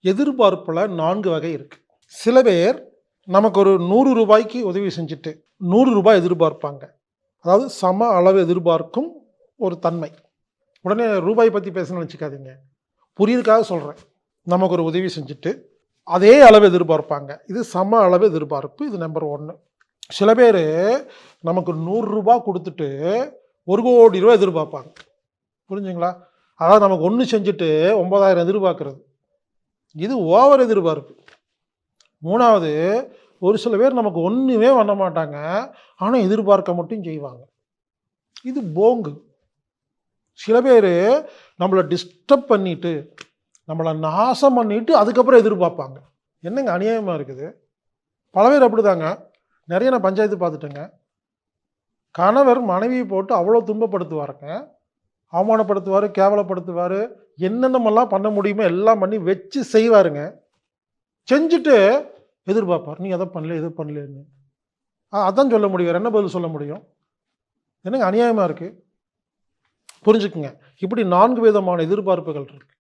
எதிர்பார்ப்பில் 4 வகை இருக்குது. சில பேர் நமக்கு ஒரு 100 ரூபாய்க்கு உதவி செஞ்சுட்டு 100 ரூபாய் எதிர்பார்ப்பாங்க. அதாவது சம அளவு எதிர்பார்க்கும் ஒரு தன்மை. உடனே ரூபாய் பற்றி பேசணும்னு வச்சுக்காதீங்க, புரியுதுக்காக சொல்கிறேன். நமக்கு ஒரு உதவி செஞ்சுட்டு அதே அளவு எதிர்பார்ப்பாங்க. இது சம அளவு எதிர்பார்ப்பு. இது நம்பர் 1. சில பேர் நமக்கு 100 ரூபாய் கொடுத்துட்டு 1 கோடி ரூபா எதிர்பார்ப்பாங்க. புரிஞ்சுங்களா? அதாவது நமக்கு ஒன்று செஞ்சுட்டு 9,000 எதிர்பார்க்கறது. இது ஓவர் எதிர்பார்ப்பு. 3வது, ஒரு சில பேர் நமக்கு ஒன்றுமே பண்ண மாட்டாங்க, ஆனால் எதிர்பார்க்க மட்டும் செய்வாங்க. இது போங்கு. சில பேர் நம்மளை டிஸ்டர்ப் பண்ணிட்டு, நம்மளை நாசம் பண்ணிட்டு அதுக்கப்புறம் எதிர்பார்ப்பாங்க. என்னங்க அநியாயமாக இருக்குது. பல பேர் அப்படிதாங்க. நிறைய நான் பஞ்சாயத்து பார்த்துட்டேங்க. கணவர் மனைவியை போட்டு அவ்வளோ துன்பப்படுத்துவாருங்க, அவமானப்படுத்துவார், கேவலப்படுத்துவார், என்னென்னமெல்லாம் பண்ண முடியுமோ எல்லாம் பண்ணி வச்சு செய்வாருங்க. செஞ்சுட்டு எதிர்பார்ப்பார், நீ எதை பண்ணல எது பண்ணலன்னு. அதான் சொல்ல முடியும், வேறு என்ன பதில் சொல்ல முடியும்? என்னங்க அநியாயமாக இருக்குது. புரிஞ்சுக்குங்க. இப்படி 4 விதமான எதிர்பார்ப்புகள் இருக்குது.